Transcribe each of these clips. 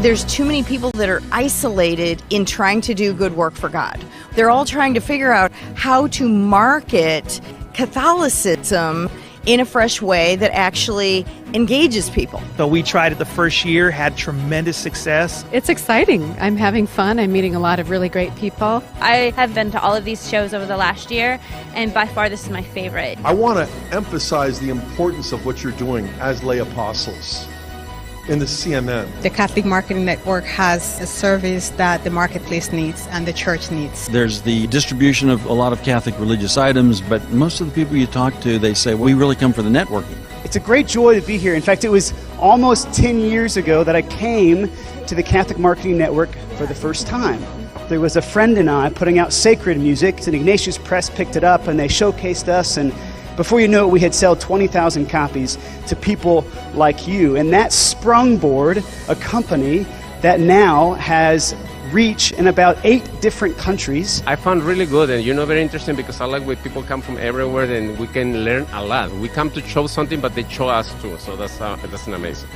There's too many people that are isolated in trying to do good work for God. They're all trying to figure out how to market Catholicism in a fresh way that actually engages people. So we tried it the first year, had tremendous success. It's exciting. I'm having fun. I'm meeting a lot of really great people. I have been to all of these shows over the last year, and by far this is my favorite. I want to emphasize the importance of what you're doing as lay apostles in the CMN. The Catholic Marketing Network has a service that the marketplace needs and the church needs. There's the distribution of a lot of Catholic religious items, but most of the people you talk to, they say, we really come for the networking. It's a great joy to be here. In fact, it was almost 10 years ago that I came to the Catholic Marketing Network for the first time. There was a friend and I putting out sacred music. St. Ignatius Press picked it up and they showcased us, and before you know it, we had sold 20,000 copies to people like you. And that sprungboard a company that now has reach in about 8 different countries. I found really good and very interesting, because I like when people come from everywhere and we can learn a lot. We come to show something, but they show us too. So that's amazing.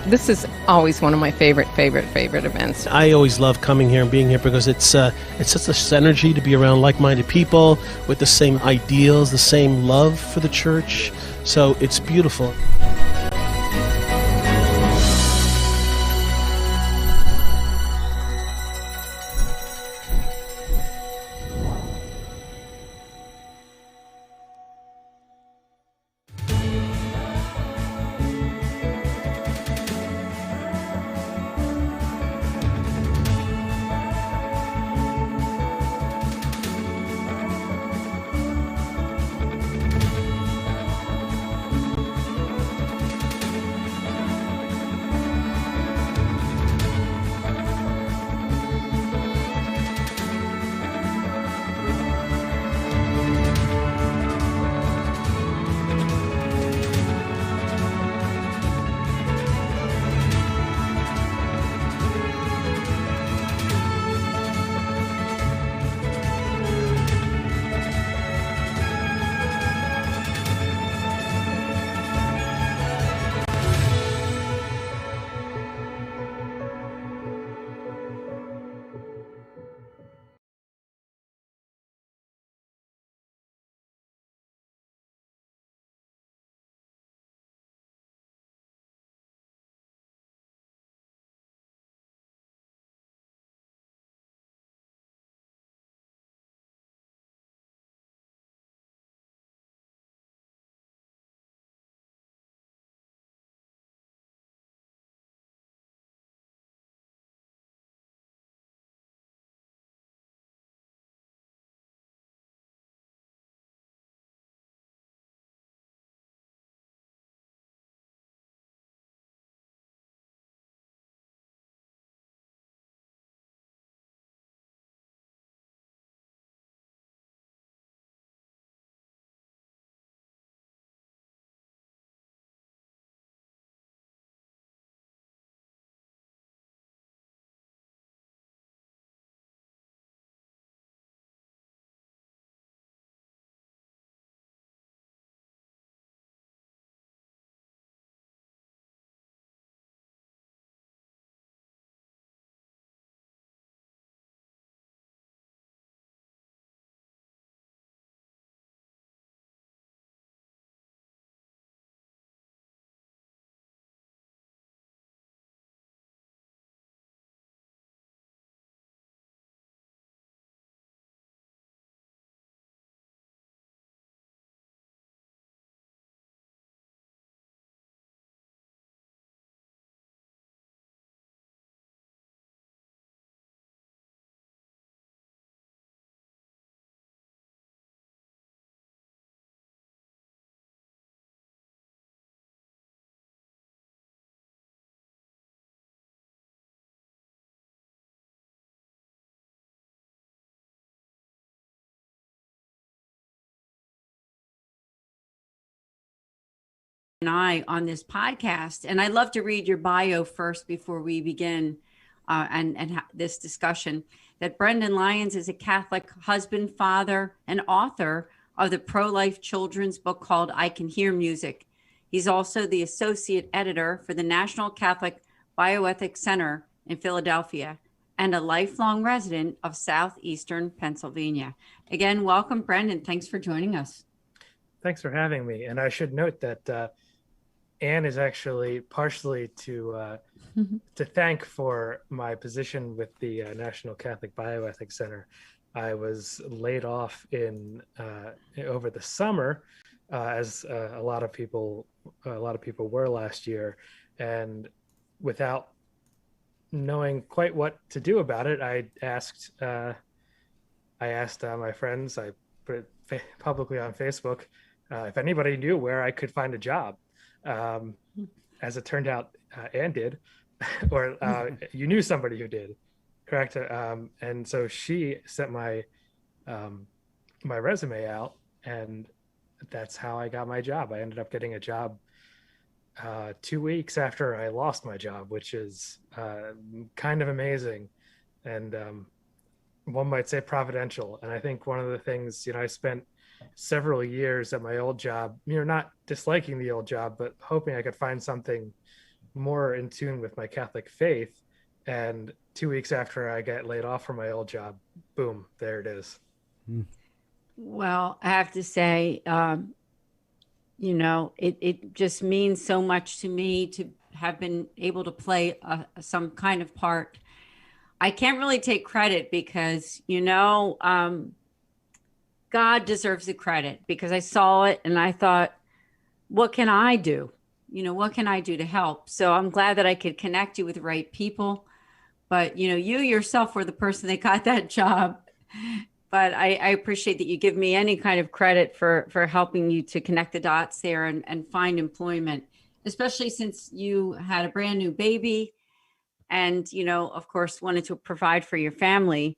This is always one of my favorite events. I always love coming here and being here because it's such a synergy to be around like-minded people with the same ideals, the same love for the church. So it's beautiful. And I on this podcast, and I'd love to read your bio first before we begin this discussion. That Brendan Lyons is a Catholic husband, father, and author of the ProLife children's book called I Can Hear Music. He's also the associate editor for the National Catholic Bioethic Center in Philadelphia and a lifelong resident of southeastern Pennsylvania. Again, welcome, Brendan. Thanks for joining us. Thanks for having me. And I should note that Anne is actually partially to thank for my position with the National Catholic Bioethics Center. I was laid off over the summer, as a lot of people were last year, and without knowing quite what to do about it, I asked my friends. I put it publicly on Facebook if anybody knew where I could find a job. As it turned out, Anne did, or you knew somebody who did, correct? And so she sent my resume out, and that's how I got my job. I ended up getting a job 2 weeks after I lost my job, which is kind of amazing, and one might say providential. And I think one of the things, I spent several years at my old job, not disliking the old job, but hoping I could find something more in tune with my Catholic faith. And 2 weeks after I got laid off from my old job, boom, there it is. Well, I have to say, it just means so much to me to have been able to play some kind of part. I can't really take credit because, God deserves the credit, because I saw it and I thought, what can I do? What can I do to help? So I'm glad that I could connect you with the right people. But, you yourself were the person that got that job. But I appreciate that you give me any kind of credit for helping you to connect the dots there and find employment, especially since you had a brand new baby and, of course, wanted to provide for your family.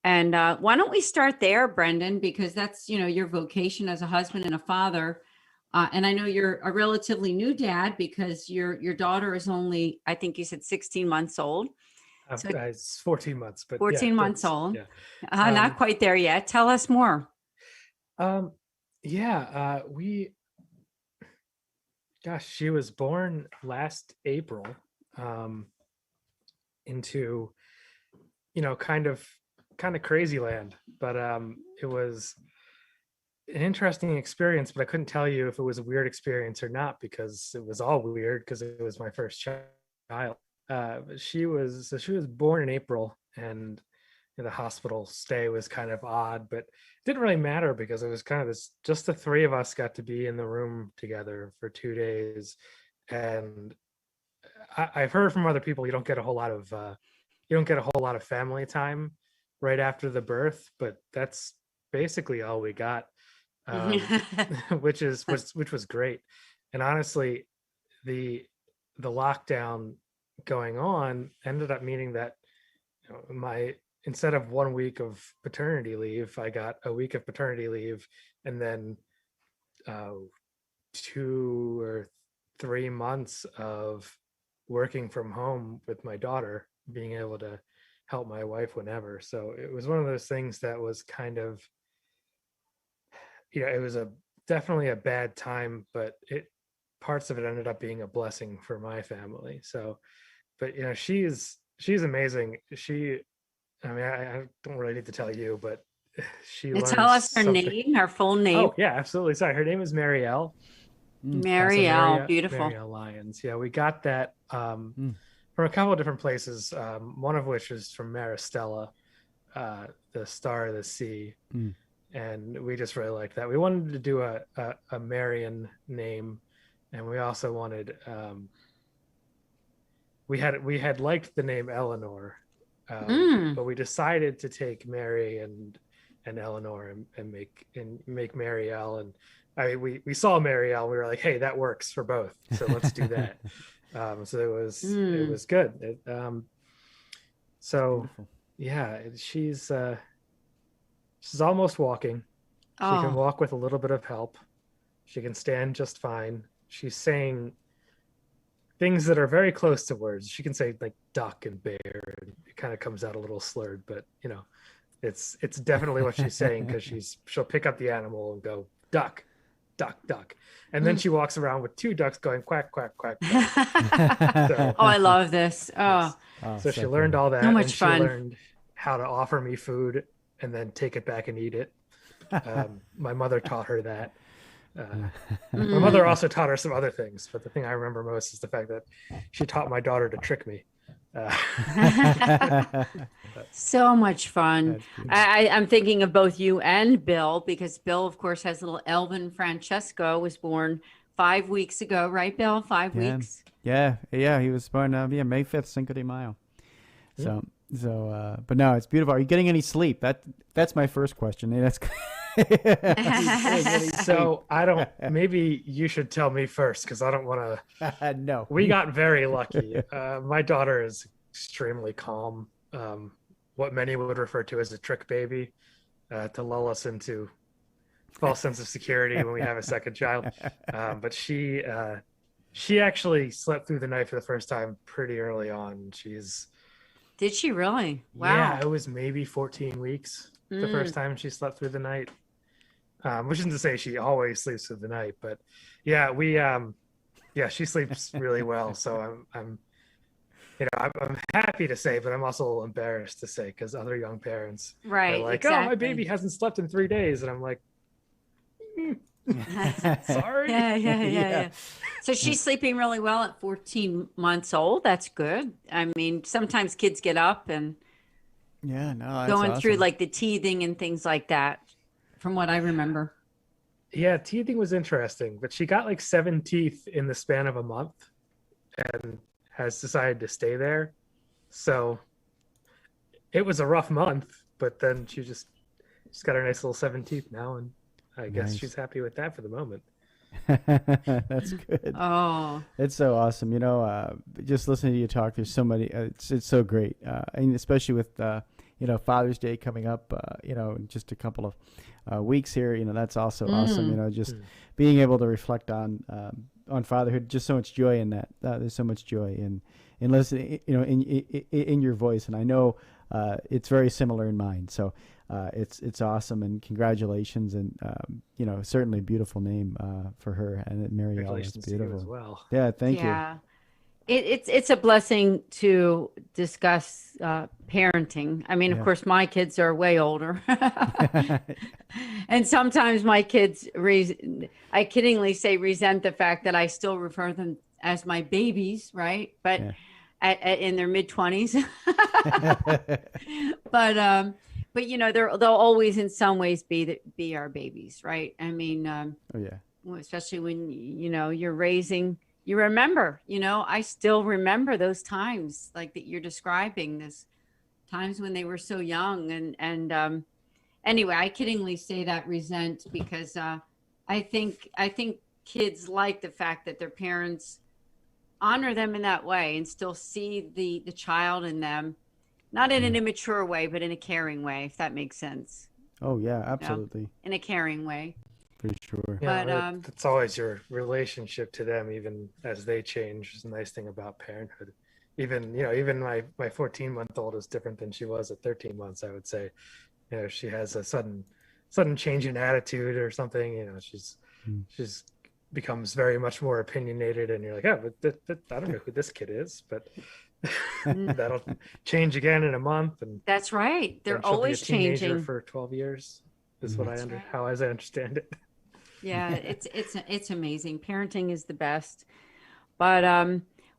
And why don't we start there, Brendan, because that's, your vocation as a husband and a father. And I know you're a relatively new dad because your daughter is only, I think you said 16 months old. So it's 14 months, but 14 months old. Yeah. Not quite there yet. Tell us more. She was born last April into, kind of crazy land, but it was an interesting experience, but I couldn't tell you if it was a weird experience or not, because it was all weird because it was my first child. She was born in April, and the hospital stay was kind of odd, but it didn't really matter because it was kind of just the three of us got to be in the room together for 2 days. And I've heard from other people you don't get a whole lot of family time right after the birth, but that's basically all we got, which was great. And honestly, the lockdown going on ended up meaning that instead of 1 week of paternity leave, I got a week of paternity leave, and then 2 or 3 months of working from home with my daughter, being able to help my wife whenever. So it was one of those things that was kind of, it was definitely a bad time, but parts of it ended up being a blessing for my family. So, but she's amazing. I don't really need to tell you, but she learns tell us her something. name, her full name. Oh yeah, absolutely. Sorry, her name is Marielle. Marielle, beautiful. Marielle Lyons. Yeah, we got that from a couple of different places. One of which is from Maristella, the Star of the Sea, and we just really liked that. We wanted to do a Marian name, and we also wanted. We had liked the name Eleanor, but we decided to take Mary and Eleanor and make Marielle. And we saw Marielle. We were like, hey, that works for both, so let's do that. So it was good. She's almost walking. She can walk with a little bit of help. She can stand just fine. She's saying things that are very close to words. She can say like duck and bear, and it kind of comes out a little slurred, but it's definitely what she's saying, because she'll pick up the animal and go duck, duck, duck. And then she walks around with 2 ducks going quack, quack, quack, quack. So, Oh, I love this. Oh, so she learned all that. So much and she fun. learned how to offer me food and then take it back and eat it. My mother taught her that. My mother also taught her some other things, but the thing I remember most is the fact that she taught my daughter to trick me. So much fun. I'm thinking of both you and Bill, because Bill, of course, has little Elvin Francesco, was born 5 weeks ago, right, Bill? 5 weeks. Yeah. He was born May 5th, Cinco de Mayo. So but no, it's beautiful. Are you getting any sleep? That's my first question. That's so I don't. Maybe you should tell me first, because I don't want to. No, we got very lucky. My daughter is extremely calm. What many would refer to as a trick baby, to lull us into false sense of security when we have a second child. But she actually slept through the night for the first time pretty early on. Did she really? Wow. Yeah, it was maybe 14 weeks the first time she slept through the night. Which isn't to say she always sleeps through the night, but yeah, she sleeps really well. So I'm happy to say, but I'm also a little embarrassed to say, because other young parents are like, exactly. oh, my baby hasn't slept in 3 days. And I'm like, sorry. Yeah. So she's sleeping really well at 14 months old. That's good. I mean, sometimes kids get up and going through like the teething and things like that, from what I remember. Yeah, teething was interesting, but she got like 7 teeth in the span of a month and has decided to stay there. So it was a rough month, but then she's got her nice little 7 teeth now, and I guess she's happy with that for the moment. That's good. Oh, it's so awesome. Just listening to you talk, there's so many, it's so great. And especially with, Father's Day coming up, in just a couple of weeks here, that's also awesome. Just being able to reflect on fatherhood, just so much joy in that. There's so much joy in listening, in your voice. And I know it's very similar in mine. So it's awesome, and congratulations, and certainly a beautiful name for her, and Mary Ellen. It's beautiful as well. Yeah, thank you. It's a blessing to discuss parenting. I mean, of course, my kids are way older, and sometimes my kids, I kiddingly say, resent the fact that I still refer them as my babies, right? But in their mid-20s, but they'll always in some ways be our babies, right? I mean, especially when you're raising. You remember, I still remember those times like that you're describing, this times when they were so young. And anyway, I kiddingly say that resent, because I think kids like the fact that their parents honor them in that way and still see the child in them, not in an immature way, but in a caring way, if that makes sense. Oh yeah, absolutely. In a caring way. For sure. Yeah, but it's always your relationship to them, even as they change, is the nice thing about parenthood. Even my 14-month-old is different than she was at 13 months, I would say. She has a sudden change in attitude or something. She's becomes very much more opinionated, and you're like, oh, but I don't know who this kid is, but that'll change again in a month. And that's right. They're always changing. For 12 years is what how as I understand it. Yeah, it's amazing. Parenting is the best. But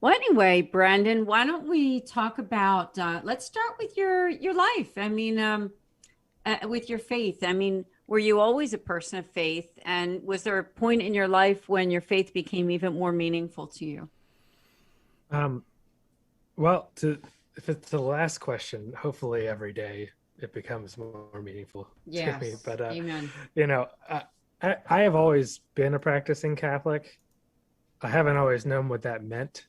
well, anyway, Brandon, why don't we talk about? Let's start with your life. I mean, with your faith. I mean, were you always a person of faith? And was there a point in your life when your faith became even more meaningful to you? Well, if it's the last question, hopefully every day it becomes more meaningful to me. But amen. I have always been a practicing Catholic. I haven't always known what that meant.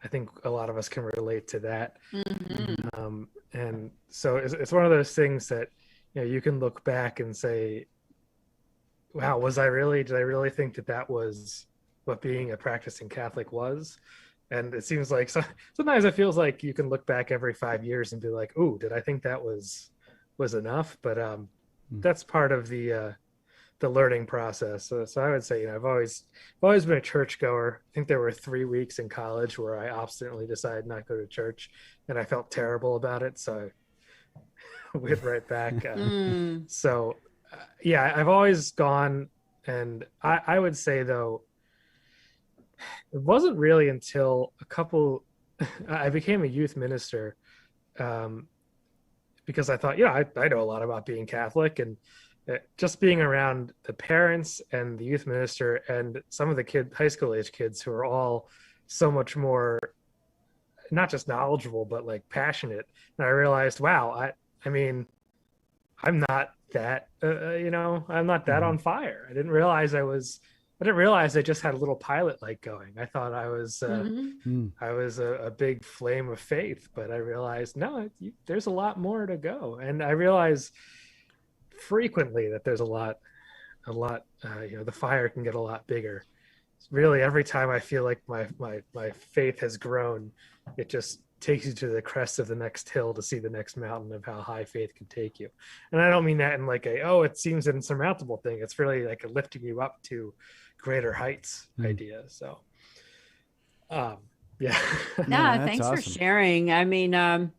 I think a lot of us can relate to that. Mm-hmm. And so it's one of those things that, you can look back and say, wow, did I really think that was what being a practicing Catholic was? And it seems like sometimes it feels like you can look back every 5 years and be like, "Ooh, did I think that was enough?" But that's part of the the learning process. So I would say, I've always been a churchgoer. I think there were 3 weeks in college where I obstinately decided not to go to church, and I felt terrible about it. So I went right back. Yeah, I've always gone, and I would say though, it wasn't really until I became a youth minister, because I thought, I know a lot about being Catholic, and just being around the parents and the youth minister and some of the high school age kids who are all so much more, not just knowledgeable, but like passionate. And I realized, wow, I mean, I'm not that, I'm not that on fire. I didn't realize I just had a little pilot light going. I thought I was a big flame of faith, but I realized, no, there's a lot more to go. And I realize frequently that there's a lot, the fire can get a lot bigger. Really, every time I feel like my faith has grown, it just takes you to the crest of the next hill to see the next mountain of how high faith can take you. And I don't mean that in like it seems an insurmountable thing. It's really like a lifting you up to greater heights idea. So yeah. Thanks awesome. for sharing. I mean,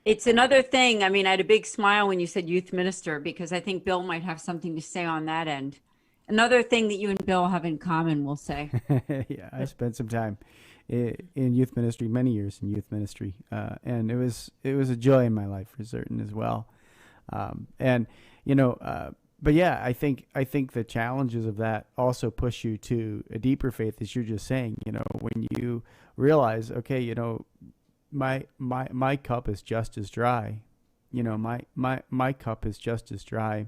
it's another thing. I mean, I had a big smile when you said youth minister, because I think Bill might have something to say on that end. Another thing that you and Bill have in common, we'll say. Yeah, I spent some time in youth ministry, many years in youth ministry, and it was a joy in my life for certain as well. But yeah, I think the challenges of that also push you to a deeper faith, as you're just saying. When you realize, okay, my cup is just as dry. My cup is just as dry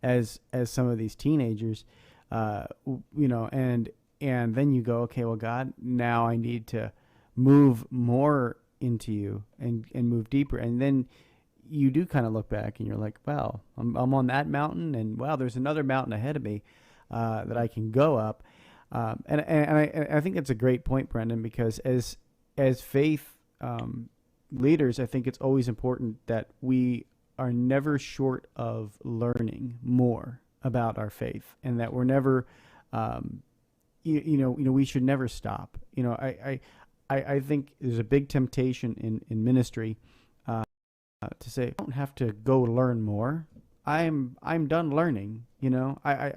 as some of these teenagers. And then you go, okay, well, God, now I need to move more into you and move deeper. And then you do kind of look back and you're like, wow, I'm on that mountain, and wow, there's another mountain ahead of me that I can go up. And I think that's a great point, Brendan, because as faith leaders, I think it's always important that we are never short of learning more about our faith, and that we're never, we should never stop. I think there's a big temptation in ministry to say, I don't have to go learn more. I'm done learning. I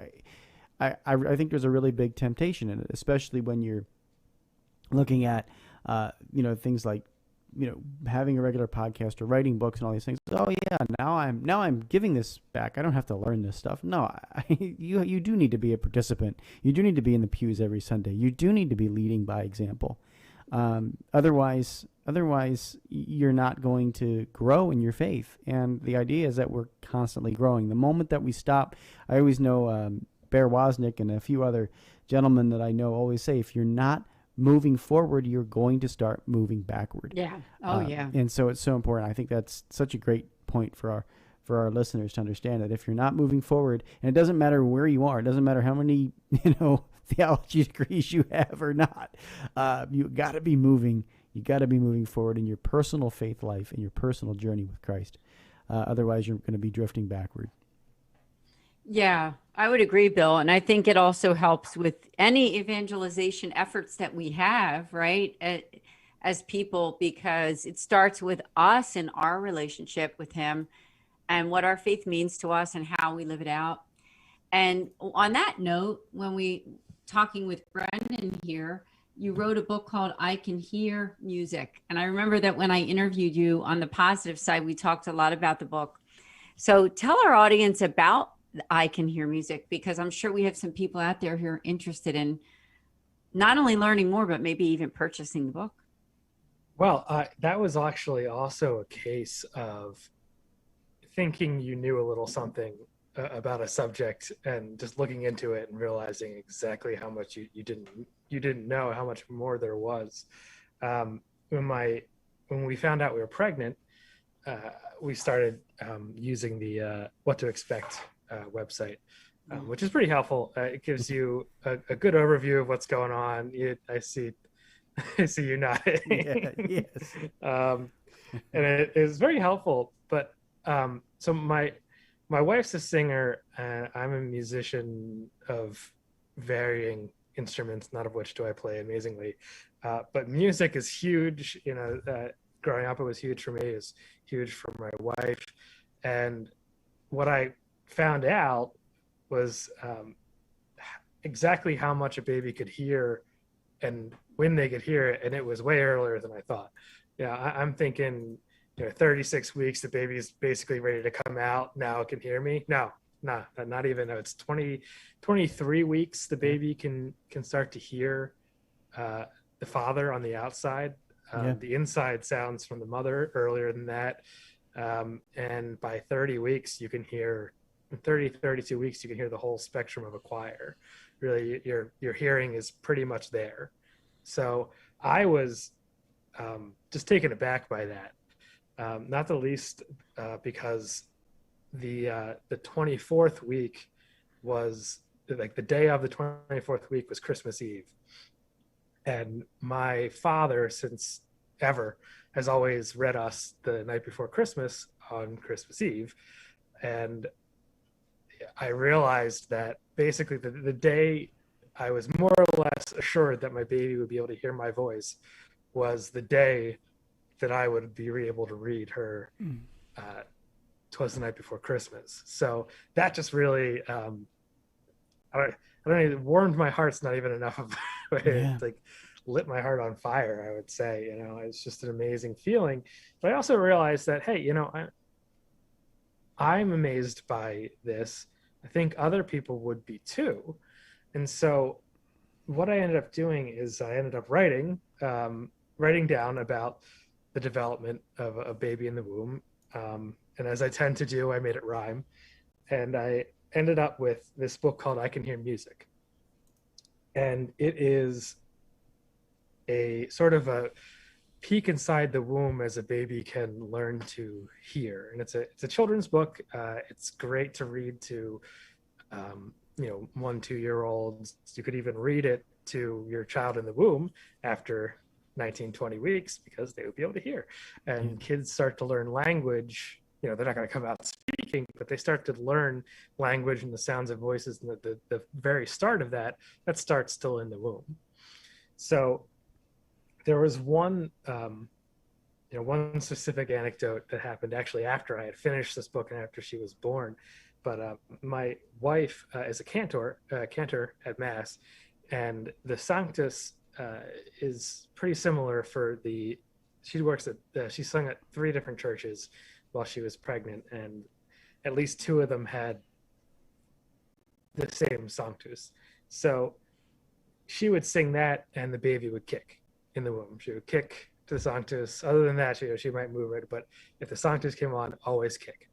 think there's a really big temptation in it, especially when you're looking at, things like, having a regular podcast or writing books and all these things. Oh yeah, now I'm giving this back. I don't have to learn this stuff. No, you do need to be a participant. You do need to be in the pews every Sunday. You do need to be leading by example. Otherwise, you're not going to grow in your faith. And the idea is that we're constantly growing. The moment that we stop, I always know Bear Wozniak and a few other gentlemen that I know always say, if you're not moving forward, you're going to start moving backward. Yeah. Oh, yeah. And so it's so important. I think that's such a great point for our listeners to understand, that if you're not moving forward, and it doesn't matter where you are, it doesn't matter how many, theology degrees you have or not, you got to be moving. You got to be moving forward in your personal faith life and your personal journey with Christ. Otherwise, you're going to be drifting backward. Yeah, I would agree, Bill. And I think it also helps with any evangelization efforts that we have, right, as people, because it starts with us and our relationship with him and what our faith means to us and how we live it out. And on that note, when we talking with Brendan here, you wrote a book called I Can Hear Music. And I remember that when I interviewed you on the positive side, we talked a lot about the book. So tell our audience about I Can Hear Music, because I'm sure we have some people out there who are interested in not only learning more, but maybe even purchasing the book. Well, that was actually also a case of thinking you knew a little something about a subject and just looking into it and realizing exactly how much you didn't know, how much more there was. When we found out we were pregnant, we started using the What to Expect website, which is pretty helpful. It gives you a good overview of what's going on. I see you nodding. Yeah, yes. And it is very helpful. But so my wife's a singer, and I'm a musician of varying instruments, none of which do I play amazingly. But music is huge. Growing up, it was huge for me. It was huge for my wife. And what I found out was exactly how much a baby could hear and when they could hear it. And it was way earlier than I thought. I'm thinking, 36 weeks, the baby's basically ready to come out. Now it can hear me. No, not even. No, it's 23 weeks. The baby can start to hear the father on the outside. The inside sounds from the mother earlier than that. And by 30 weeks, you can hear, 32 weeks, you can hear the whole spectrum of a choir. Really, your hearing is pretty much there. So I was just taken aback by that. Not the least because the 24th week was, like, the day of the 24th week was Christmas Eve. And my father, since ever, has always read us the night before Christmas on Christmas Eve. And I realized that basically the day I was more or less assured that my baby would be able to hear my voice was the day that I would be able to read her "'Twas the Night Before Christmas." So that just really, I don't know, warmed my heart's not even enough of it. It's like lit my heart on fire, I would say. It's just an amazing feeling. But I also realized that, hey, I'm amazed by this. I think other people would be too. And so what I ended up doing is I ended up writing down about the development of a baby in the womb. And as I tend to do, I made it rhyme. And I ended up with this book called I Can Hear Music. And it is a sort of a peek inside the womb as a baby can learn to hear. And it's a children's book. It's great to read to 1-2-year-olds. You could even read it to your child in the womb after 19-20 weeks, because they would be able to hear. And kids start to learn language. They're not going to come out speaking, but they start to learn language and the sounds of voices. And the very start of that starts still in the womb. So there was one specific anecdote that happened actually after I had finished this book and after she was born. But my wife is a cantor at Mass, and the Sanctus is pretty similar she sung at 3 different churches while she was pregnant, and at least 2 of them had the same Sanctus. So she would sing that and the baby would kick in the womb. She would kick to the Sanctus. Other than that, she might move it, but if the Sanctus came on, always kick.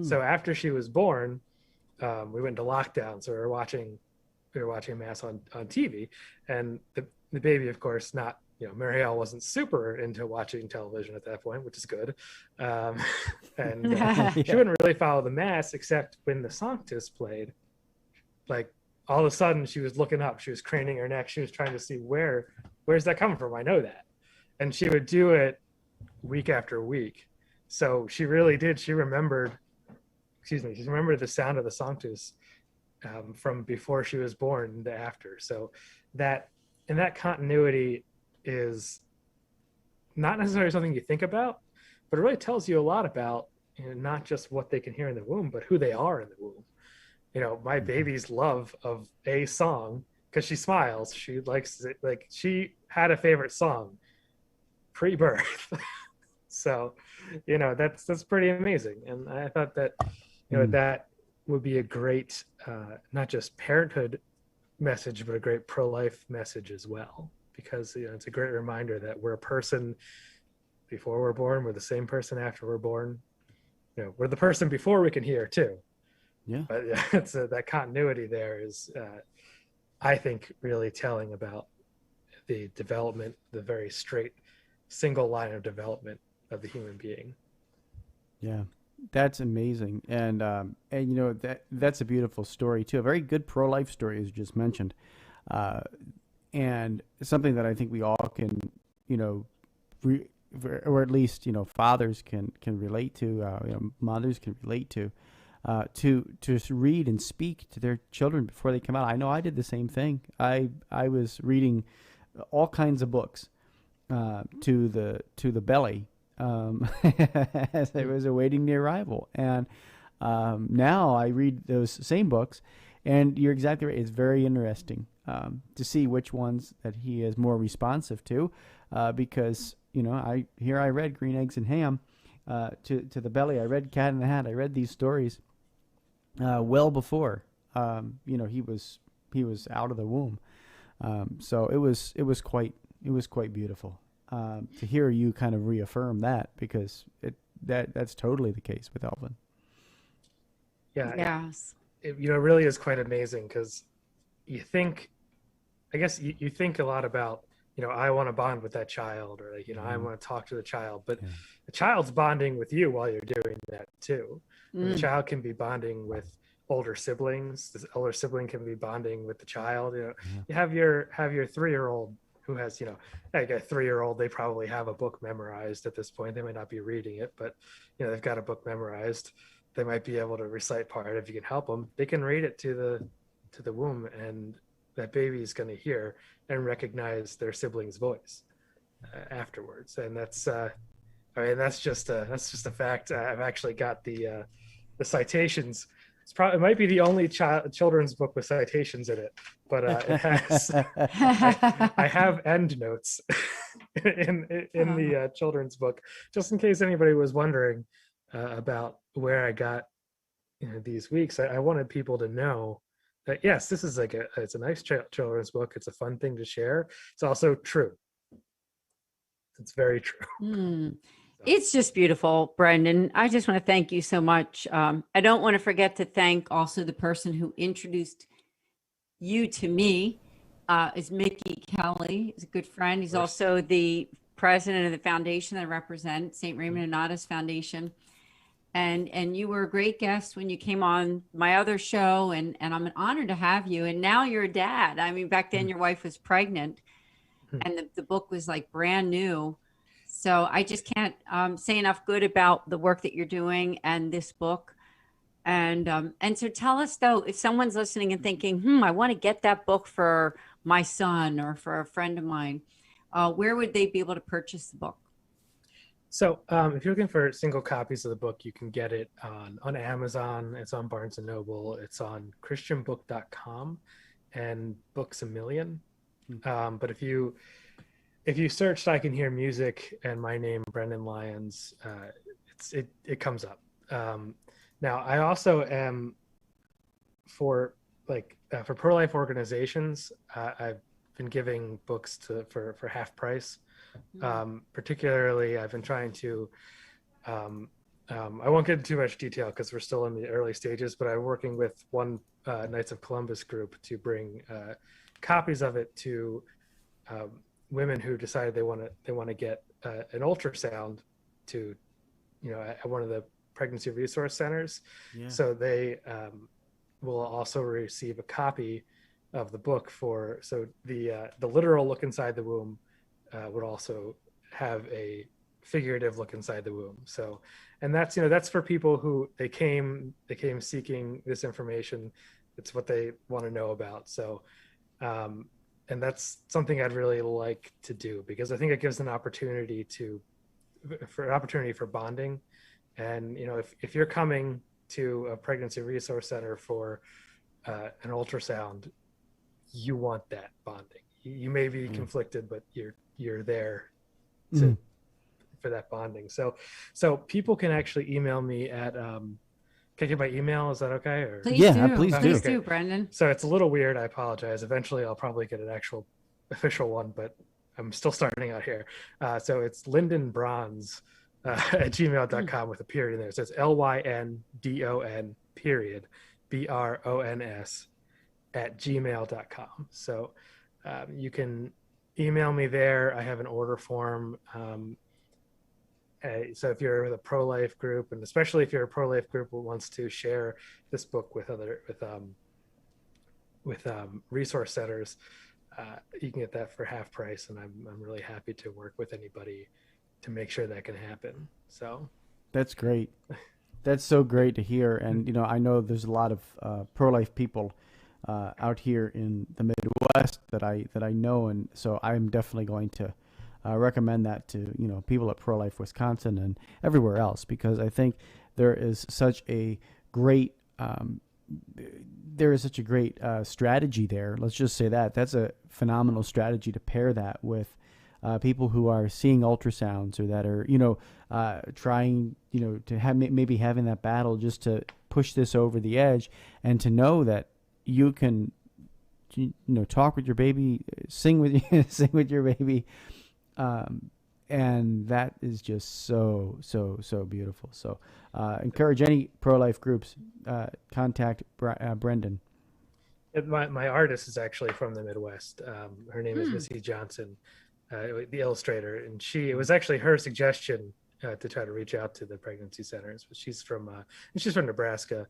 So after she was born, we went into lockdown. So we were watching Mass on TV, and the baby, of course, Marielle wasn't super into watching television at that point, which is good. She wouldn't really follow the Mass except when the Sanctus played. Like, all of a sudden she was looking up, she was craning her neck, she was trying to see where's that coming from? I know that. And she would do it week after week. So she really did. She remembered the sound of the Sanctus from before she was born to after. So that continuity is not necessarily something you think about, but it really tells you a lot about not just what they can hear in the womb, but who they are in the womb. My baby's love of a song, because she smiles, she likes it. Like, she had a favorite song pre-birth. So, that's pretty amazing. And I thought that, that would be a great, not just parenthood message, but a great pro-life message as well. Because, it's a great reminder that we're a person before we're born, we're the same person after we're born. We're the person before we can hear too. Yeah. But it's that continuity there is, I think, really telling about the development, the very straight single line of development of the human being. Yeah, that's amazing. And that's a beautiful story too. A very good pro-life story, as you just mentioned. And something that I think we all can, or at least, fathers can relate to, mothers can relate to. to read and speak to their children before they come out. I know I did the same thing. I was reading all kinds of books to the belly as I was awaiting the arrival, and now I read those same books. And you're exactly right. It's very interesting to see which ones that he is more responsive to, because I read Green Eggs and Ham to the belly. I read Cat in the Hat. I read these stories well before he was out of the womb. So it was quite beautiful to hear you kind of reaffirm that, because that's totally the case with Elvin. Yeah. Yes. It really is quite amazing, because you think a lot about, I want to bond with that child, or I want to talk to the child, but the child's bonding with you while you're doing that too. The child can be bonding with older siblings. The older sibling can be bonding with the child. You have your 3-year-old who has, like a 3-year-old, they probably have a book memorized at this point. They might not be reading it, but they've got a book memorized. They might be able to recite part. If you can help them, they can read it to the womb, and that baby is going to hear and recognize their sibling's voice afterwards. And that's that's just a fact. I've actually got the citations. It might be the only children's book with citations in it, but it has. I have endnotes in the children's book, just in case anybody was wondering about where I got these weeks. I wanted people to know that yes, this is it's a nice children's book. It's a fun thing to share. It's also true. It's very true. It's just beautiful, Brendan. I just want to thank you so much. I don't want to forget to thank also the person who introduced you to me, is Mickey Kelly. He's a good friend. He's also the president of the foundation that I represent, St. Raymond and Nonna's Foundation. And you were a great guest when you came on my other show, and I'm an honor to have you. And now you're a dad. I mean, back then your wife was pregnant, and the book was like brand new. So I just can't say enough good about the work that you're doing and this book. And so tell us, though, if someone's listening and thinking, I want to get that book for my son or for a friend of mine, where would they be able to purchase the book? So if you're looking for single copies of the book, you can get it on Amazon. It's on Barnes & Noble. It's on christianbook.com and Books A Million. But if you searched I Can Hear Music and my name, Brendan Lyons, it comes up. Now, I also am for pro-life organizations. I've been giving books for half price. Particularly, I've been trying to, I won't get into too much detail because we're still in the early stages, but I'm working with one Knights of Columbus group to bring copies of it to women who decided they want to get an ultrasound to, at one of the pregnancy resource centers. Yeah. So they will also receive a copy of the book so the literal look inside the womb would also have a figurative look inside the womb. So, and that's for people who they came seeking this information. It's what they want to know about. So, and that's something I'd really like to do, because I think it gives an opportunity for bonding. And, if you're coming to a pregnancy resource center for an ultrasound, you want that bonding. You may be conflicted, but you're there for that bonding. So people can actually email me at, can I give my email? Is that okay? Or? Please do, Brendan. So it's a little weird. I apologize. Eventually I'll probably get an actual official one, but I'm still starting out here. So it's lyndonbronze at gmail.com with a period in there. So it's LYNDON period BRONS at gmail.com. So you can email me there. I have an order form. So if you're with a pro-life group, and especially if you're a pro-life group who wants to share this book with resource centers, you can get that for half price. And I'm really happy to work with anybody to make sure that can happen. So that's great. That's so great to hear. And, I know there's a lot of pro-life people out here in the Midwest that I know. And so I'm definitely going to recommend that to, people at Pro-Life Wisconsin and everywhere else, because I think there is such a great strategy there. Let's just say that. That's a phenomenal strategy to pair that with people who are seeing ultrasounds or that are, trying, to have maybe having that battle just to push this over the edge, and to know that you can, talk with your baby, sing with your baby. And that is just so beautiful. So encourage any pro-life groups, contact Brendan. My artist is actually from the Midwest. Her name is Missy Johnson, the illustrator, and it was actually her suggestion to try to reach out to the pregnancy centers. But she's from Nebraska.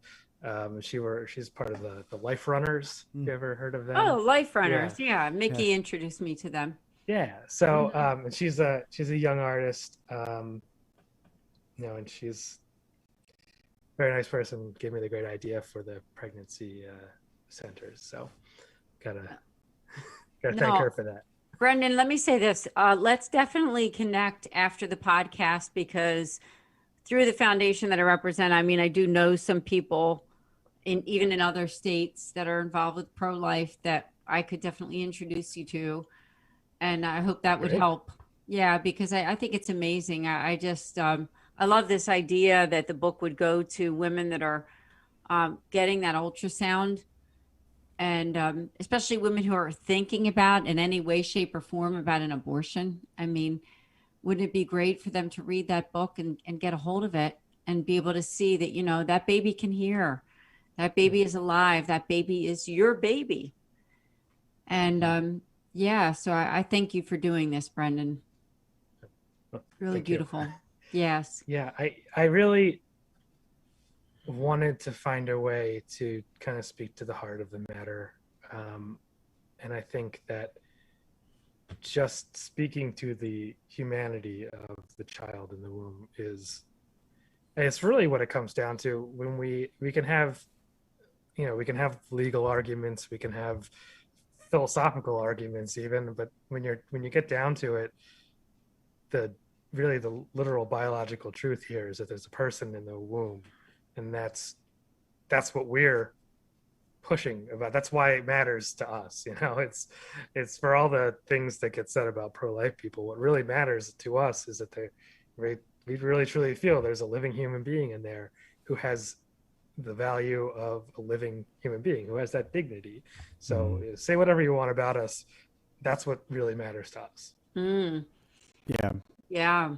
She's part of the Life Runners. You ever heard of them? Oh, Life Runners. Yeah. Mickey introduced me to them. Yeah. So and she's a young artist. And she's a very nice person. Gave me the great idea for the pregnancy centers. So gotta thank her for that. Brendan, let me say this. Let's definitely connect after the podcast, because through the foundation that I represent, I do know some people even in other states that are involved with pro-life that I could definitely introduce you to. And I hope that would help. Yeah, because I think it's amazing. I just, I love this idea that the book would go to women that are getting that ultrasound, and especially women who are thinking about in any way, shape, or form about an abortion. Wouldn't it be great for them to read that book and get a hold of it and be able to see that, that baby can hear, that baby is alive, that baby is your baby. And so I thank you for doing this, Brendan. Really beautiful. Yes. Yeah, I really wanted to find a way to kind of speak to the heart of the matter. And I think that just speaking to the humanity of the child in the womb it's really what it comes down to. When we can have, we can have legal arguments, we can have philosophical arguments even, but when you get down to it, the literal biological truth here is that there's a person in the womb, and that's what we're pushing about. That's why it matters to us. It's for all the things that get said about pro-life people, what really matters to us is that we really truly feel there's a living human being in there who has the value of a living human being, who has that dignity. So say whatever you want about us, that's what really matters to us. Yeah,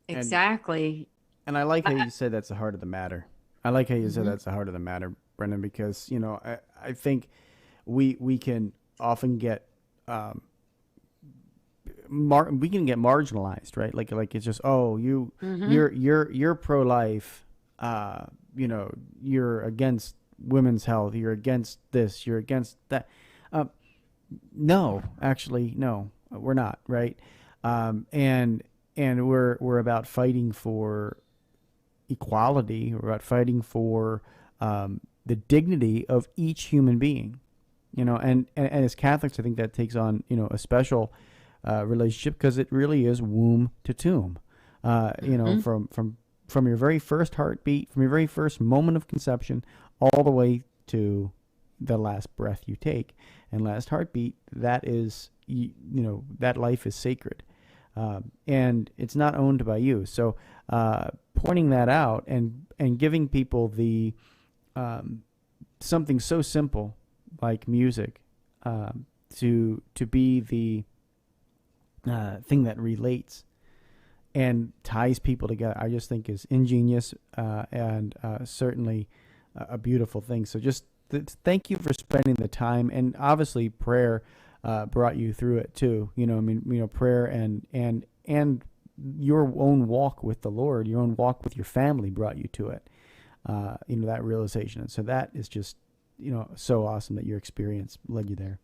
exactly. And I like how you said that's the heart of the matter. I like how you said that's the heart of the matter, Brendan, because I think we can often get we can get marginalized, right? Like it's just, you're pro-life, you're against women's health, you're against this, you're against that. No, actually, no, we're not, right? And we're about fighting for equality. We're about fighting for the dignity of each human being, and as Catholics, I think that takes on, a special relationship, because it really is womb to tomb, from your very first heartbeat, from your very first moment of conception, all the way to the last breath you take and last heartbeat. That is, that life is sacred. And it's not owned by you. So pointing that out and giving people the something so simple like music to be the thing that relates and ties people together, I just think is ingenious and certainly a beautiful thing. So just thank you for spending the time, and obviously prayer brought you through it too. Prayer and your own walk with the Lord, your own walk with your family brought you to it. That realization. And so that is just, so awesome that your experience led you there.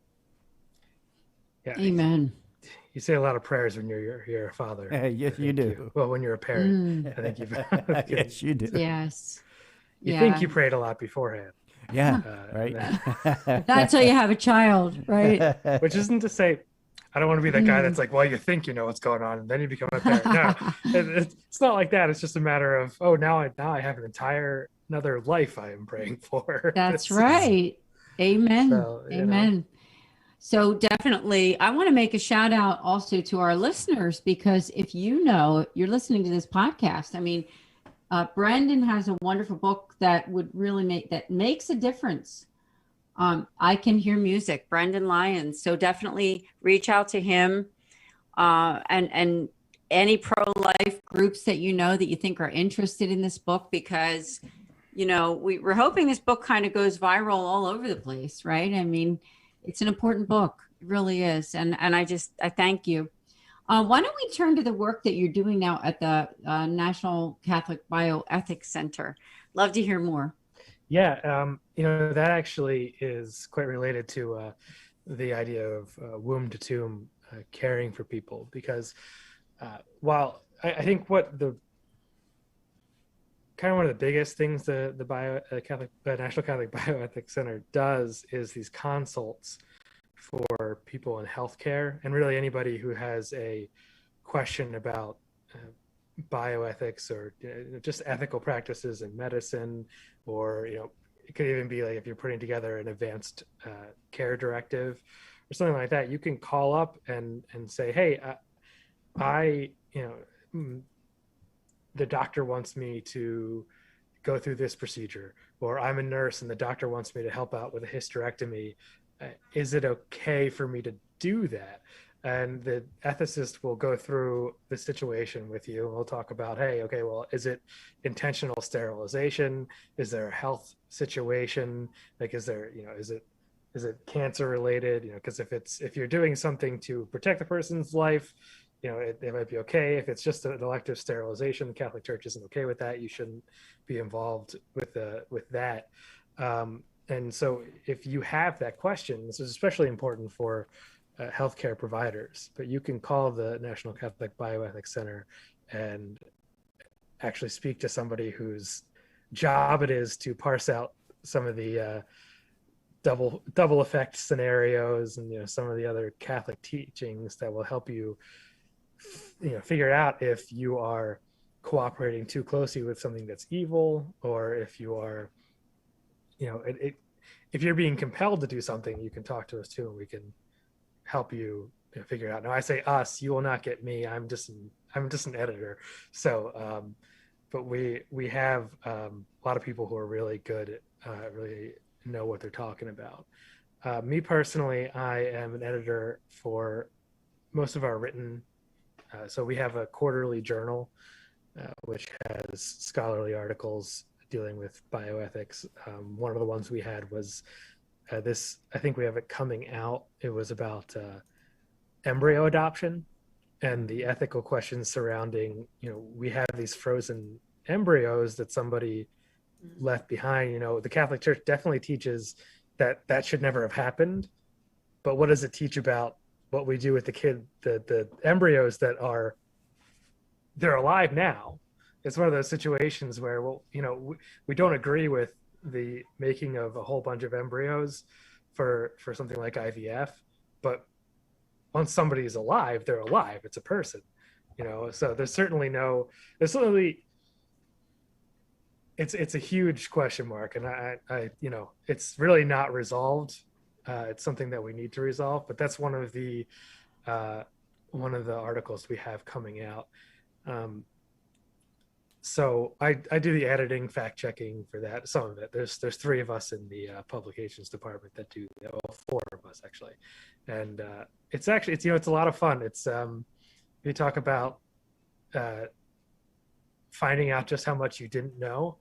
Yeah. Amen. You say a lot of prayers when you're a father. Yes, you do. Well, when you're a parent, I think you've. Yes, you do. Yes. You think you prayed a lot beforehand. Yeah, right. Not until you have a child, right? Which isn't to say, I don't want to be that guy that's like, well, you think you know what's going on, and then you become a parent. No, it's not like that. It's just a matter of, oh, now I have another life I am praying for. That's right. Amen. Amen. So definitely, I want to make a shout out also to our listeners, because if you're listening to this podcast, I mean, Brendan has a wonderful book that would really makes a difference. I Can Hear Music, Brendan Lyons. So definitely reach out to him, and any pro-life groups that that you think are interested in this book, because we're hoping this book kind of goes viral all over the place, right? I mean, it's an important book. It really is. And I thank you. Why don't we turn to the work that you're doing now at the National Catholic Bioethics Center? Love to hear more. Yeah, that actually is quite related to the idea of womb to tomb caring for people, because while I think what one of the biggest things the National Catholic Bioethics Center does is these consults for people in healthcare, and really anybody who has a question about bioethics or just ethical practices in medicine, or it could even be like if you're putting together an advanced care directive or something like that. You can call up and say, hey, the doctor wants me to go through this procedure, or I'm a nurse and the doctor wants me to help out with a hysterectomy. Is it okay for me to do that? And the ethicist will go through the situation with you. We'll talk about, hey, okay, well, is it intentional sterilization? Is there a health situation? Like, is it cancer related? Because if you're doing something to protect the person's life, it might be okay. If it's just an elective sterilization, the Catholic Church isn't okay with that. You shouldn't be involved with that. And so if you have that question, this is especially important for healthcare providers, but you can call the National Catholic Bioethics Center and actually speak to somebody whose job it is to parse out some of the double effect scenarios and some of the other Catholic teachings that will help you figure out if you are cooperating too closely with something that's evil, or if you are if you're being compelled to do something. You can talk to us too, and we can help you figure it out. Now, I say us, you will not get me. I'm just an editor. So but we have a lot of people who are really good at really know what they're talking about. Me personally, I am an editor for most of our written. So we have a quarterly journal, which has scholarly articles dealing with bioethics. One of the ones we had was this, I think we have it coming out. It was about embryo adoption and the ethical questions surrounding, we have these frozen embryos that somebody left behind. The Catholic Church definitely teaches that should never have happened. But what does it teach about what we do with the embryos that they're alive now? It's one of those situations where, we don't agree with the making of a whole bunch of embryos for something like IVF, but once somebody is alive, they're alive. It's a person, so there's certainly it's a huge question mark. And I it's really not resolved. It's something that we need to resolve, but that's one of the articles we have coming out. So I do the editing, fact checking for that. Some of it. There's 3 of us in the publications department that do. 4 of us actually, and it's a lot of fun. It's you talk about finding out just how much you didn't know.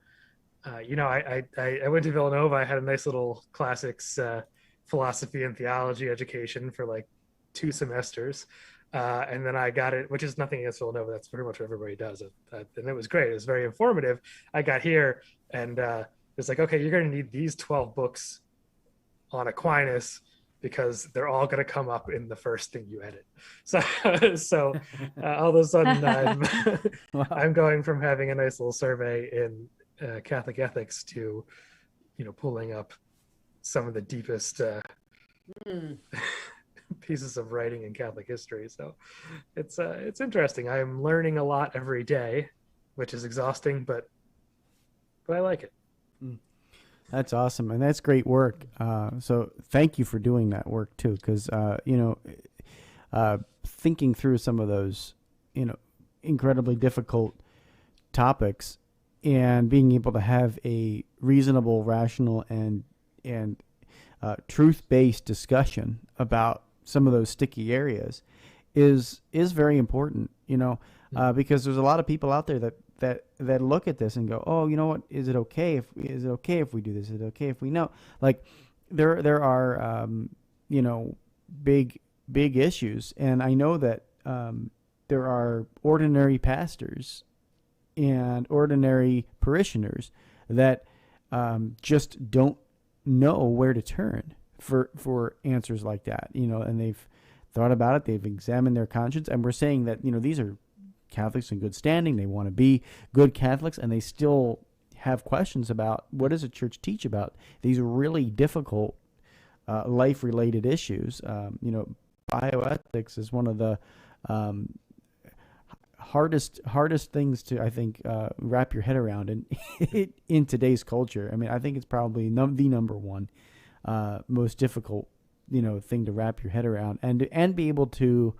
I went to Villanova. I had a nice little classics philosophy and theology education for like 2 semesters. And then I got it, which is nothing against Villanova. That's pretty much what everybody does. And it was great. It was very informative. I got here and it's like, okay, you're going to need these 12 books on Aquinas because they're all going to come up in the first thing you edit. So all of a sudden I'm going from having a nice little survey in Catholic ethics to, pulling up some of the deepest pieces of writing in Catholic history. So it's interesting. I'm learning a lot every day, which is exhausting, but I like it. That's awesome, and that's great work. So thank you for doing that work too, because thinking through some of those, incredibly difficult topics, and being able to have a reasonable, rational, and truth-based discussion about some of those sticky areas is very important. Because there's a lot of people out there that look at this and go, oh, you know what? Is it okay if we do this? Is it okay if we know? Like there are big issues, and I know that there are ordinary pastors and ordinary parishioners that just don't know where to turn for answers like that. And they've thought about it, they've examined their conscience, and we're saying that these are Catholics in good standing. They want to be good Catholics, and they still have questions about what does the church teach about these really difficult life-related issues. Bioethics is one of the hardest things to, I think, wrap your head around in today's culture. I mean, I think it's probably the number one most difficult thing to wrap your head around, and be able to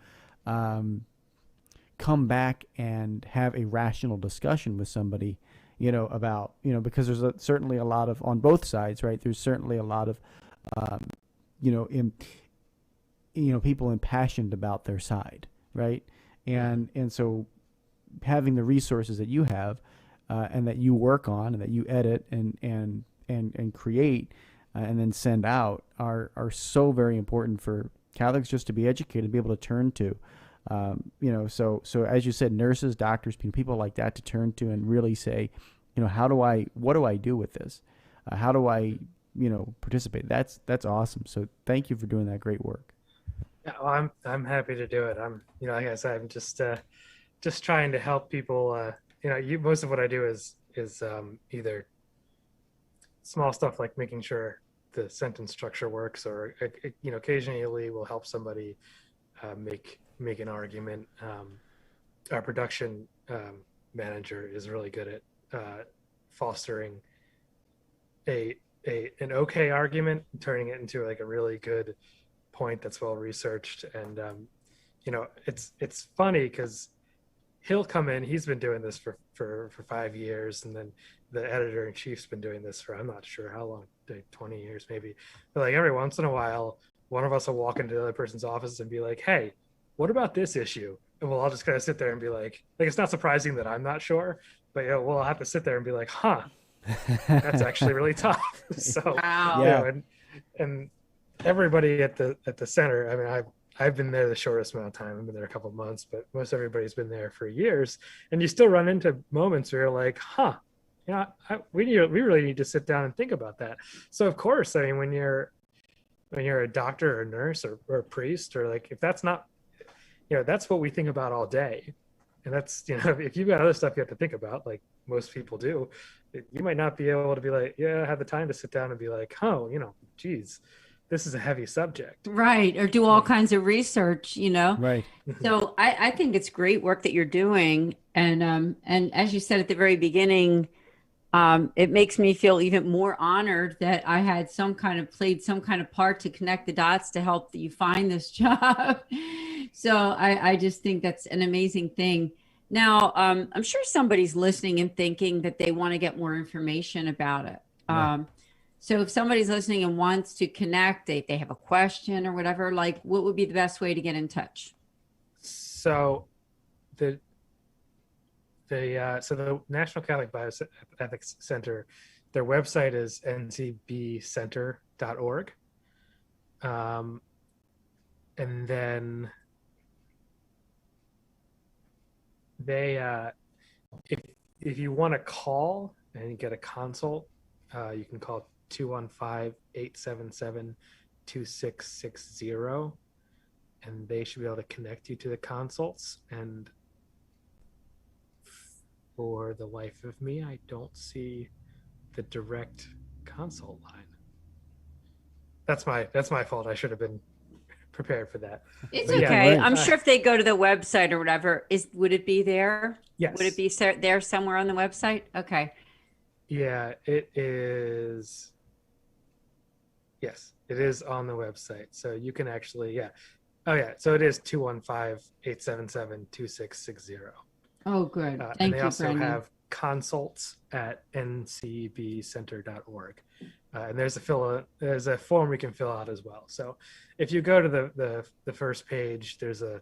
come back and have a rational discussion with somebody, about, because there's certainly a lot of, on both sides, right? There's certainly a lot of, people impassioned about their side, right? And so having the resources that you have, and that you work on, and that you edit and create, and then send out are so very important for Catholics just to be educated, be able to turn to. So as you said, nurses, doctors, people like that to turn to and really say, what do I do with this? How do I, participate? That's awesome. So thank you for doing that great work. Yeah, well, I'm happy to do it. I'm, like I said, I'm just trying to help people. Most of what I do is either small stuff like making sure the sentence structure works, or occasionally we'll help somebody make an argument. Our production manager is really good at fostering an okay argument, turning it into like a really good point that's well researched. And it's funny because he'll come in, he's been doing this for 5 years, and then the editor-in-chief's been doing this for, I'm not sure how long, like 20 years maybe. But like every once in a while, one of us will walk into the other person's office and be like, hey, what about this issue? And we'll all just kind of sit there and be like it's not surprising that I'm not sure, but we'll have to sit there and be like, that's actually really tough. So wow. Yeah. And everybody at the center, I mean, I've been there the shortest amount of time. I've been there a couple of months, but most everybody's been there for years. And you still run into moments where you're like, we really need to sit down and think about that. So of course, I mean, when you're a doctor or a nurse or a priest, or like, if that's not, that's what we think about all day. And that's, if you've got other stuff you have to think about, like most people do, you might not be able to be like, have the time to sit down and be like, geez, this is a heavy subject. Right. Or do all kinds of research, Right. So I think it's great work that you're doing. And as you said at the very beginning, it makes me feel even more honored that I had played some kind of part to connect the dots to help you find this job. So I just think that's an amazing thing. Now, I'm sure somebody's listening and thinking that they want to get more information about it. Yeah. So if somebody's listening and wants to connect, they have a question or whatever, like what would be the best way to get in touch? So the National Catholic Bioethics Center, their website is ncbcenter.org. And then they, if you want to call and you get a consult, you can call 215-877-2660, and they should be able to connect you to the consults. And for the life of me, I don't see the direct consult line. That's my fault. I should have been prepared for that. It's But okay. yeah, I'm sure if they go to the website or whatever, would it be there? Yes. Would it be there somewhere on the website? Okay. Yeah, it is. Yes, it is on the website. So you can actually, yeah. Oh, yeah. So it is 215-877-2660. Oh, good. And Thank they you, also Brendan. have consults at ncbcenter.org. And there's a form we can fill out as well. So if you go to the first page, there's a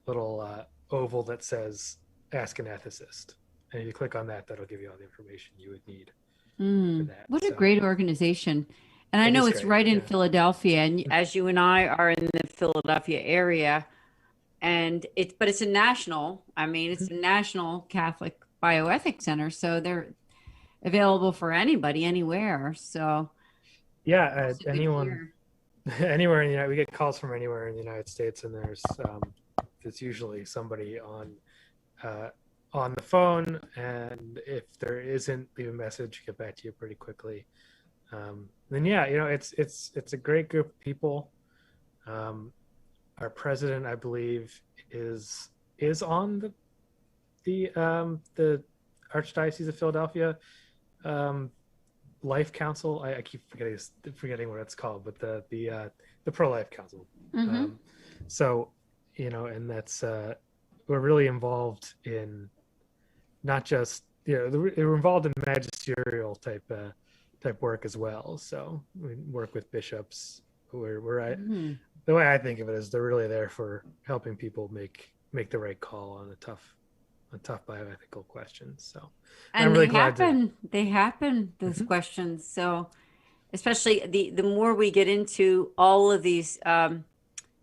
little oval that says "Ask an Ethicist," and if you click on that, that'll give you all the information you would need for that. What a great organization. And I know it's right in Philadelphia, and as you and I are in the Philadelphia area, and it's a national, it's a national Catholic bioethics center, so they're available for anybody, anywhere. So yeah, anywhere in the United, we get calls from anywhere in the United States, and there's usually somebody on the phone, and if there isn't, leave a message, get back to you pretty quickly. Then it's a great group of people. Our president, I believe, is on the Archdiocese of Philadelphia Life Council. I keep forgetting what it's called, but the ProLife Council. Mm-hmm. And that's we're really involved in not just we're involved in magisterial type work as well. So we work with bishops. The way I think of it is they're really there for helping people make the right call on tough bioethical questions. So and I'm really they happen those questions. So especially the more we get into all of these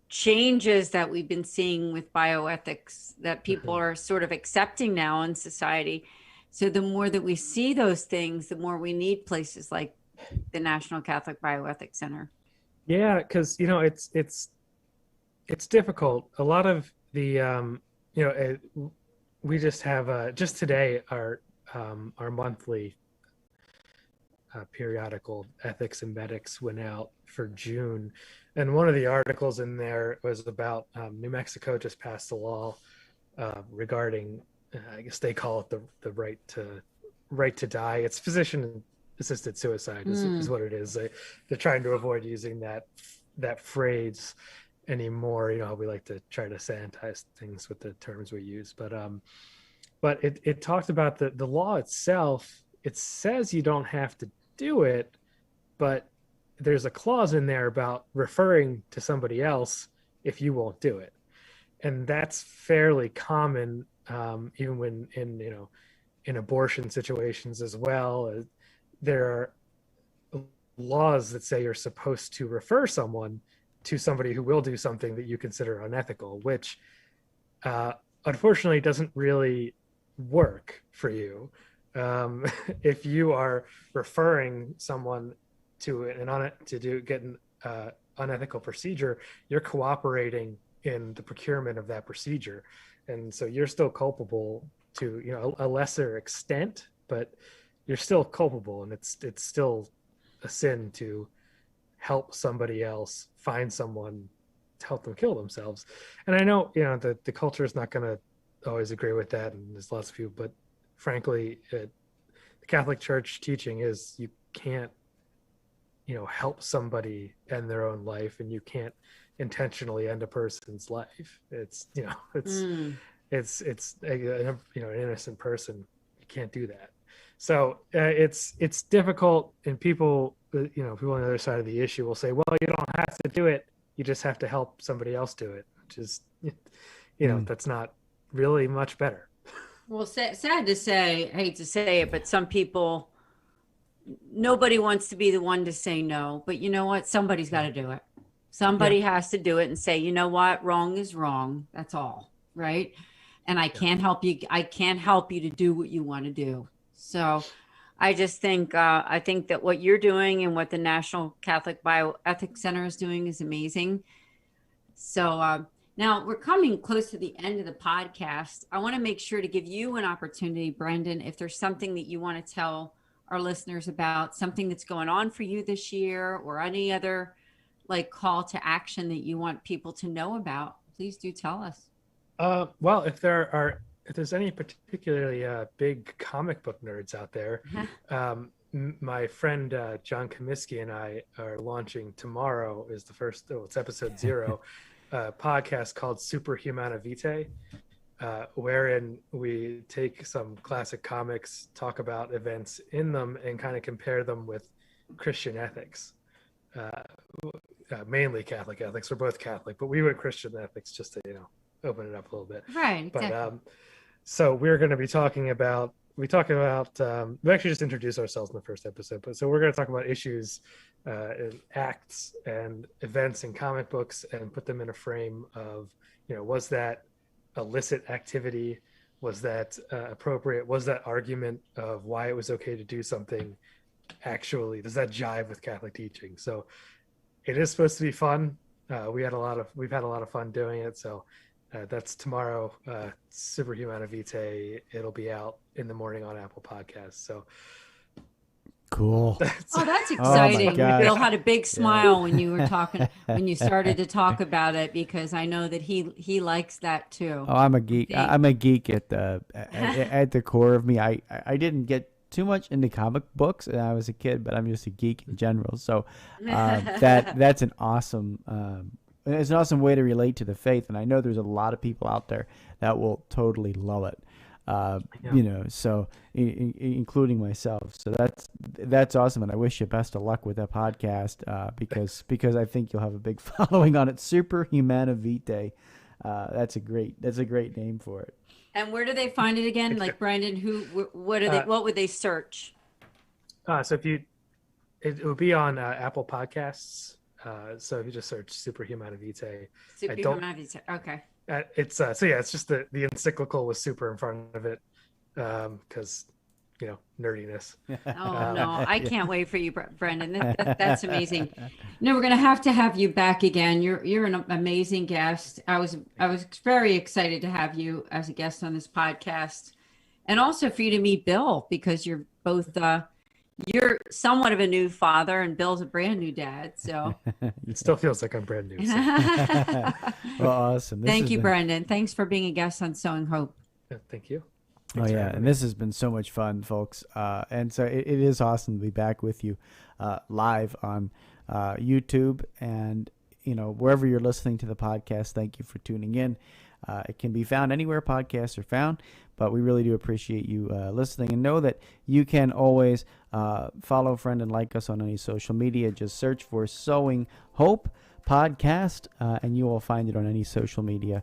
changes that we've been seeing with bioethics that people are sort of accepting now in society. So the more that we see those things, the more we need places like the National Catholic Bioethics Center. Yeah, because it's difficult. A lot of the we just have just today our monthly periodical Ethics and Medics went out for June, and one of the articles in there was about New Mexico just passed a law regarding I guess they call it the right to die. It's physician assisted suicide is what it is. They're trying to avoid using that phrase anymore. We like to try to sanitize things with the terms we use, but it talks about the law itself. It says you don't have to do it, but there's a clause in there about referring to somebody else if you won't do it, and that's fairly common. Even when in abortion situations as well, there are laws that say you're supposed to refer someone to somebody who will do something that you consider unethical, which unfortunately doesn't really work for you. If you are referring someone to get an unethical procedure, you're cooperating in the procurement of that procedure. And so you're still culpable to a lesser extent, but you're still culpable, and it's still a sin to help somebody else find someone to help them kill themselves. And I know the culture is not going to always agree with that, and there's lots of people, but frankly, the Catholic Church teaching is you can't help somebody end their own life, and you can't intentionally end a person's life. It's an innocent person. You can't do that. So it's difficult, and people on the other side of the issue will say, well, you don't have to do it, you just have to help somebody else do it, which is that's not really much better. Well, sad to say, I hate to say it, but some people, nobody wants to be the one to say no, but you know what? Somebody's got to do it. Somebody has to do it and say, you know what? Wrong is wrong. That's all. Right. And I can't help you. I can't help you to do what you want to do. So I just think, I think that what you're doing and what the National Catholic Bioethics Center is doing is amazing. So Now, we're coming close to the end of the podcast. I want to make sure to give you an opportunity, Brendan, if there's something that you want to tell our listeners about, something that's going on for you this year, or any other like call to action that you want people to know about, please do tell us. Well, if there's any particularly big comic book nerds out there, my friend John Comiskey and I are launching tomorrow, is the first, it's episode 0, podcast called Super Humana Vitae, wherein we take some classic comics, talk about events in them, and kind of compare them with Christian ethics. Mainly Catholic ethics. We're both Catholic, but we went Christian ethics just to, open it up a little bit. Right. Exactly. But so we're going to be talking about, we actually just introduced ourselves in the first episode, but so we're going to talk about issues and acts and events in comic books and put them in a frame of, was that illicit activity? Was that appropriate? Was that argument of why it was okay to do something actually, does that jive with Catholic teaching? So it is supposed to be fun. We've had a lot of fun doing it. So that's tomorrow, Super Humana Vitae. It'll be out in the morning on Apple Podcasts. So cool. That's exciting. Bill had a big smile when you were talking, when you started to talk about it, because I know that he likes that too. Oh, I'm a geek. I'm a geek at the core of me. I didn't get too much into comic books when I was a kid, but I'm just a geek in general. So that's an awesome it's an awesome way to relate to the faith, and I know there's a lot of people out there that will totally love it. So including myself. So that's awesome, and I wish you best of luck with that podcast because I think you'll have a big following on it. Super Humana Vitae. That's a great name for it. And where do they find it again? Like Brandon, what would they search? So it would be on Apple Podcasts. So if you just search Super Humana Vitae. Super Humana Vitae. Okay. It's it's just the encyclical with super in front of it, because nerdiness. Oh no, I can't wait for you, Brendan. That's amazing. No, we're gonna have to have you back again. You're an amazing guest. I was very excited to have you as a guest on this podcast, and also for you to meet Bill, because you're both you're somewhat of a new father, and Bill's a brand new dad. So it still feels like I'm brand new. So. Well, awesome. Thank you, Brendan. Thanks for being a guest on Sowing Hope. Thank you. Thanks and this has been so much fun, folks. And so it is awesome to be back with you live on YouTube and wherever you're listening to the podcast. Thank you for tuning in. It can be found anywhere podcasts are found, but we really do appreciate you listening, and know that you can always follow, friend, and like us on any social media. Just search for Sowing Hope Podcast, and you will find it on any social media.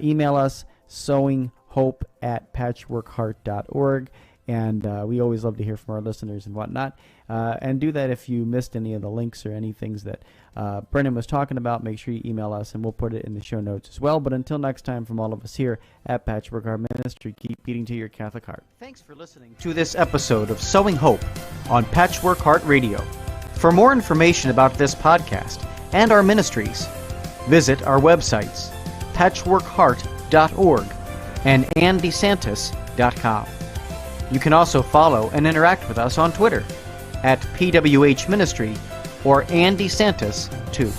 Email us, sowinghope@patchworkheart.org. And we always love to hear from our listeners and whatnot. And do that if you missed any of the links or any things that Brendan was talking about. Make sure you email us, and we'll put it in the show notes as well. But until next time, from all of us here at Patchwork Heart Ministry, keep beating to your Catholic heart. Thanks for listening to this episode of Sowing Hope on Patchwork Heart Radio. For more information about this podcast and our ministries, visit our websites, patchworkheart.org and andesantis.com. You can also follow and interact with us on Twitter at PWH Ministry or Andy Santis 2.